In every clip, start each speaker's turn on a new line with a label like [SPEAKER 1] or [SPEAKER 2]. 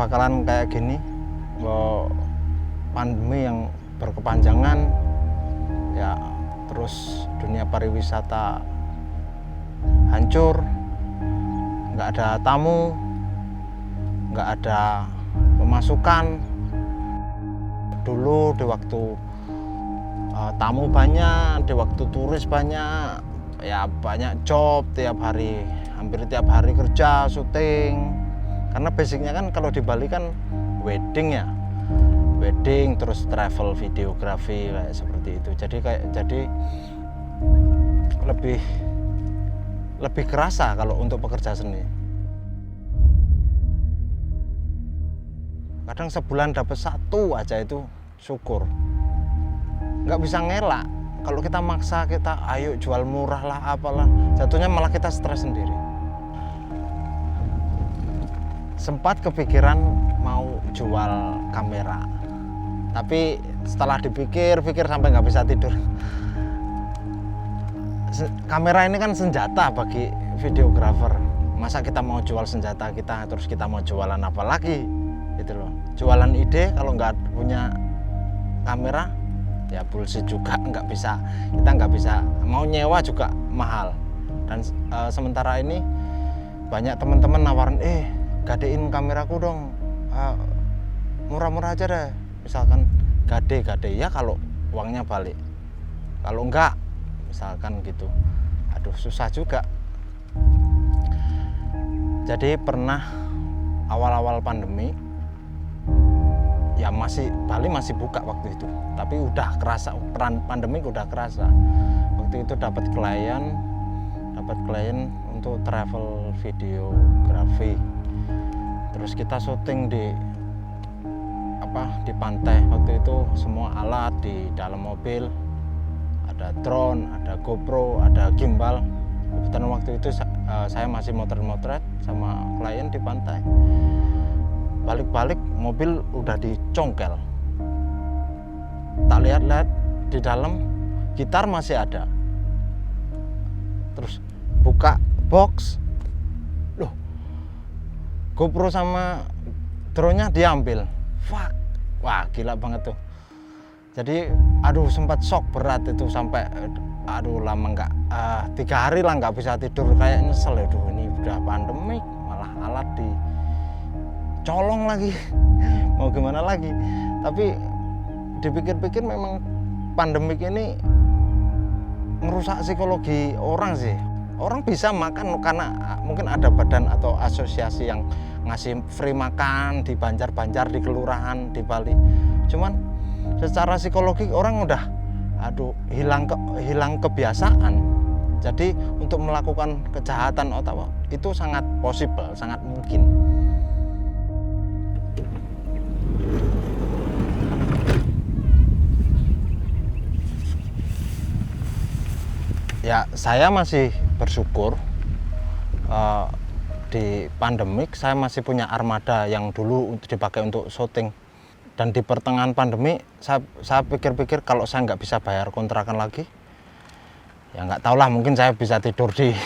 [SPEAKER 1] bakalan kayak gini, pandemi yang berkepanjangan ya, terus dunia pariwisata hancur, nggak ada tamu, nggak ada pemasukan. Dulu di waktu tamu banyak, di waktu turis banyak, ya banyak job tiap hari, hampir tiap hari kerja, syuting. Karena basicnya kan kalau di Bali kan wedding ya, wedding terus travel videografi kayak seperti itu. Jadi lebih kerasa kalau untuk pekerja seni. Kadang sebulan dapat satu aja itu syukur. Nggak bisa ngelak. Kalau kita maksa, kita ayo jual murah lah apalah, jatuhnya malah kita stres sendiri. Sempat kepikiran mau jual kamera, tapi setelah dipikir-pikir sampai nggak bisa tidur. Kamera ini kan senjata bagi videografer. Masa kita mau jual senjata kita, terus kita mau jualan apa lagi? Gitu loh. Jualan ide kalau nggak punya kamera, ya bullshit juga, nggak bisa. Kita nggak bisa, mau nyewa juga mahal. Dan sementara ini banyak teman-teman nawarin, gadein kameraku dong, murah-murah aja deh. Misalkan gade ya kalau uangnya balik. Kalau enggak, misalkan gitu, aduh susah juga. Jadi pernah awal-awal pandemi, ya Bali masih buka waktu itu, tapi udah kerasa pandemi, udah kerasa. Waktu itu dapat klien untuk travel videografi. Terus kita syuting di pantai. Waktu itu semua alat di dalam mobil, ada drone, ada GoPro, ada gimbal. Kebetulan waktu itu saya masih motret sama klien di pantai. Balik-balik mobil udah dicongkel. Tak lihat-lihat di dalam gitar masih ada. Terus buka box, loh, GoPro sama drone-nya diambil. Fuck. Wah, gila banget tuh. Jadi sempat shock berat itu, sampai lama nggak 3 hari lah nggak bisa tidur, kayak nyesel. Ini udah pandemik malah alat dicolong lagi. Mau gimana lagi. Tapi dipikir-pikir memang pandemik ini merusak psikologi orang sih. Orang bisa makan karena mungkin ada badan atau asosiasi yang ngasih free makan di Banjar-Banjar, di kelurahan, di Bali. Cuman secara psikologi orang udah hilang kebiasaan. Jadi untuk melakukan kejahatan itu sangat possible, sangat mungkin. Ya, saya masih bersyukur di pandemik saya masih punya armada yang dulu dipakai untuk syuting. Dan di pertengahan pandemi saya pikir-pikir kalau saya nggak bisa bayar kontrakan lagi, ya nggak tahulah, mungkin saya bisa tidur di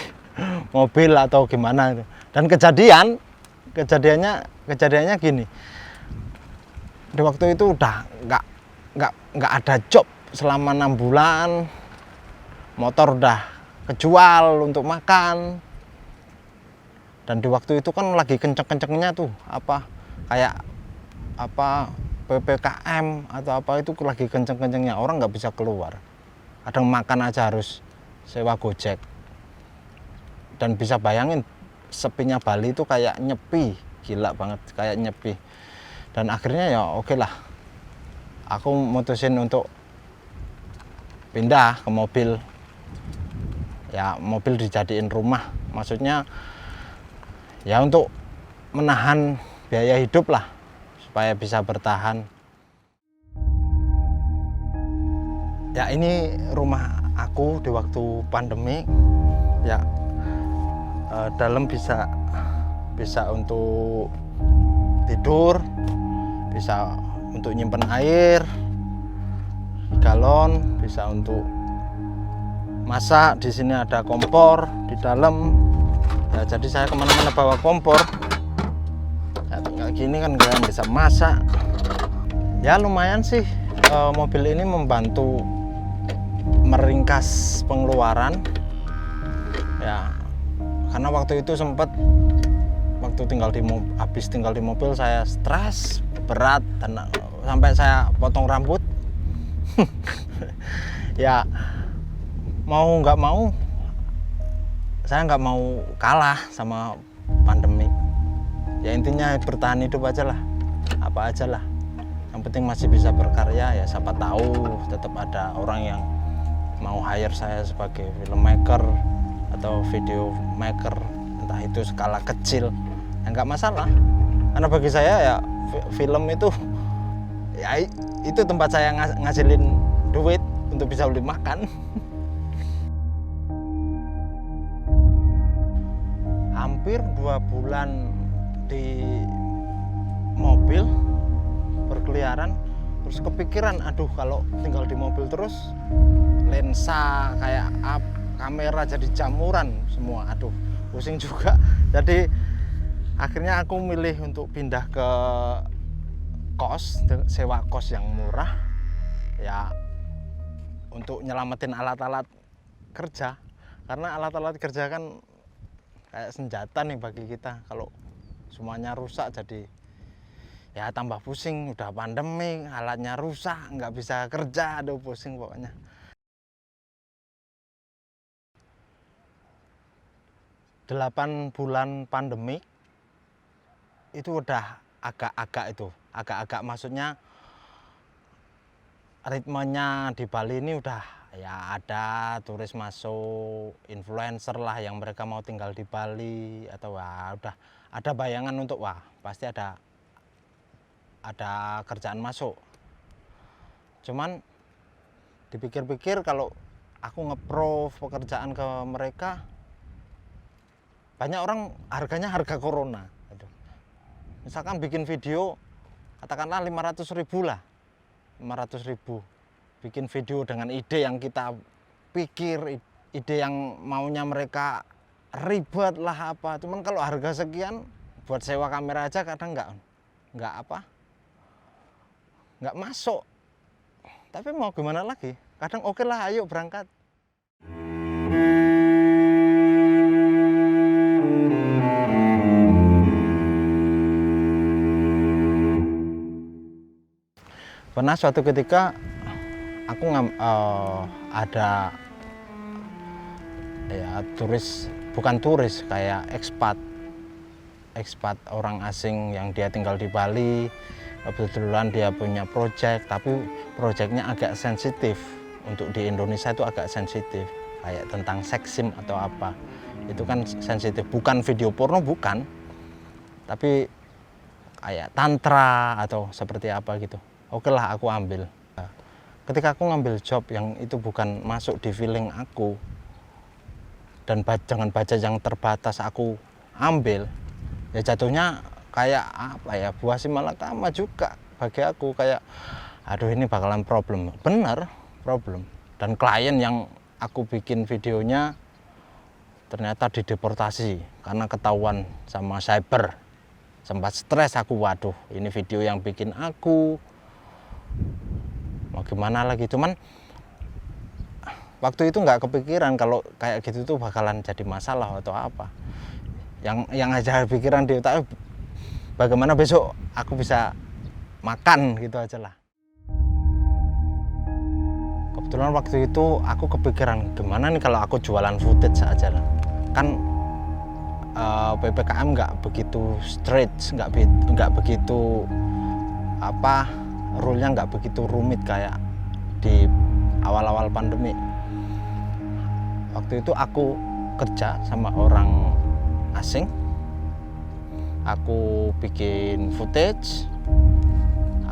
[SPEAKER 1] mobil atau gimana. Dan kejadiannya gini, di waktu itu udah nggak ada job selama 6 bulan, motor udah kejual untuk makan. Dan di waktu itu kan lagi kenceng-kencengnya tuh PPKM atau apa itu lagi kenceng-kencengnya, orang nggak bisa keluar. Kadang makan aja harus sewa Gojek. Dan bisa bayangin sepinya Bali itu kayak nyepi, gila banget, kayak nyepi. Dan akhirnya ya oke lah, aku mutusin untuk pindah ke mobil. Ya mobil dijadiin rumah, maksudnya ya untuk menahan biaya hidup lah, supaya bisa bertahan. Ya ini rumah aku di waktu pandemi. Ya dalam bisa untuk tidur, bisa untuk nyimpen air di galon, bisa untuk masak. Di sini ada kompor di dalam. Ya, jadi saya kemana-mana bawa kompor. Ya, kayak gini kan kalian bisa masak. Ya lumayan sih, mobil ini membantu meringkas pengeluaran ya, karena waktu itu sempat waktu habis tinggal di mobil saya stres berat dan sampai saya potong rambut. Ya mau nggak mau saya nggak mau kalah sama pandemi. Ya intinya bertahan hidup aja lah, apa aja lah. Yang penting masih bisa berkarya ya, siapa tahu tetap ada orang yang mau hire saya sebagai filmmaker atau video maker, entah itu skala kecil, ya nggak masalah. Karena bagi saya ya film itu ya itu tempat saya ngasilin duit untuk bisa beli makan. Hampir 2 bulan di mobil berkeliaran, terus kepikiran, aduh kalau tinggal di mobil terus lensa kayak kamera jadi jamuran semua, aduh pusing juga. Jadi akhirnya aku milih untuk pindah ke kos, sewa kos yang murah ya, untuk nyelamatin alat-alat kerja. Karena alat-alat kerja kan kayak senjata nih bagi kita, kalau semuanya rusak jadi ya tambah pusing. Udah pandemi, alatnya rusak, nggak bisa kerja, aduh pusing pokoknya. Delapan bulan pandemi itu udah agak-agak maksudnya ritmenya di Bali ini udah ya, ada turis masuk, influencer lah yang mereka mau tinggal di Bali, atau wah udah ada bayangan untuk wah pasti ada kerjaan masuk. Cuman dipikir-pikir kalau aku nge-proof pekerjaan ke mereka, banyak orang harganya harga corona. Misalkan bikin video katakanlah 500.000 lah, 500.000 bikin video dengan ide yang kita pikir, ide yang maunya mereka ribet lah apa. Cuman kalau harga sekian buat sewa kamera aja kadang nggak masuk. Tapi mau gimana lagi, kadang oke lah, ayo berangkat. Pernah suatu ketika aku ada ya bukan turis, kayak ekspat orang asing yang dia tinggal di Bali. Kebetulan dia punya project, tapi projectnya agak sensitif. Untuk di Indonesia itu agak sensitif, kayak tentang seksim atau apa, itu kan sensitif. Bukan video porno, bukan, tapi kayak tantra atau seperti apa gitu. Oke lah, aku ambil. Ketika aku ngambil job yang itu bukan masuk di feeling aku, dan dengan budget yang terbatas aku ambil, ya jatuhnya kayak apa ya, buah si malakama juga bagi aku. Kayak aduh ini bakalan problem, bener problem. Dan klien yang aku bikin videonya ternyata dideportasi karena ketahuan sama cyber. Sempat stres aku, waduh ini video yang bikin aku mau gimana lagi. Cuman waktu itu nggak kepikiran kalau kayak gitu tuh bakalan jadi masalah atau apa. Yang aja pikiran di otak, bagaimana besok aku bisa makan gitu aja lah. Kebetulan waktu itu aku kepikiran gimana nih kalau aku jualan footage aja lah. Kan PPKM nggak begitu strict, nggak begitu apa, rule-nya nggak begitu rumit kayak di awal-awal pandemi. Waktu itu aku kerja sama orang asing, aku bikin footage,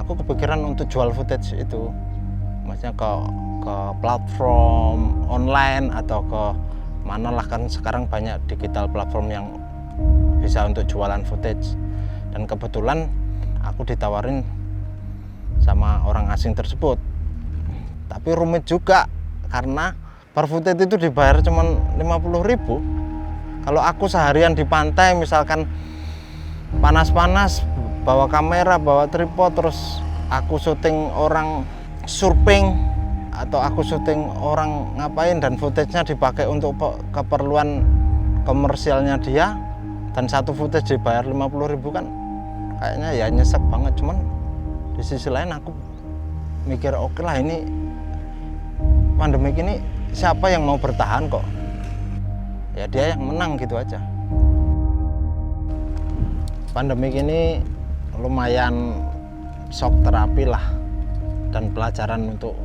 [SPEAKER 1] aku kepikiran untuk jual footage itu, maksudnya ke platform online atau ke mana lah, kan sekarang banyak digital platform yang bisa untuk jualan footage. Dan kebetulan aku ditawarin sama orang asing tersebut, tapi rumit juga karena per footage itu dibayar cuma 50.000. Kalau aku seharian di pantai misalkan panas-panas bawa kamera, bawa tripod, terus aku syuting orang surfing atau aku syuting orang ngapain, dan footage-nya dipakai untuk keperluan komersialnya dia, dan satu footage dibayar 50.000 kan kayaknya ya nyesek banget. Cuman di sisi lain aku mikir oke lah, ini pandemik ini siapa yang mau bertahan kok, ya dia yang menang gitu aja. Pandemik ini lumayan shock terapi lah dan pelajaran untuk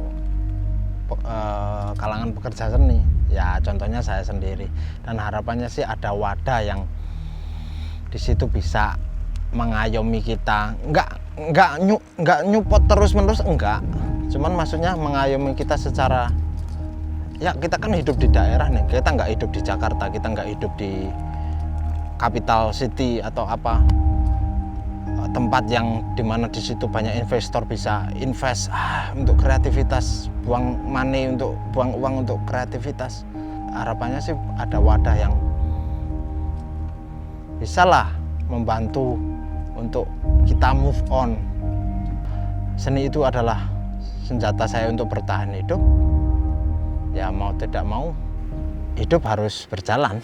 [SPEAKER 1] kalangan pekerja seni. Ya contohnya saya sendiri, dan harapannya sih ada wadah yang di situ bisa mengayomi kita, nggak nyupot terus menerus, enggak, cuman maksudnya mengayomi kita secara, ya kita kan hidup di daerah nih, kita nggak hidup di Jakarta, kita nggak hidup di capital city atau apa, tempat yang dimana di situ banyak investor bisa invest untuk kreativitas, buang money untuk buang uang untuk kreativitas. Harapannya sih ada wadah yang bisa lah membantu untuk kita move on. Seni itu adalah senjata saya untuk bertahan hidup. Ya mau tidak mau hidup harus berjalan.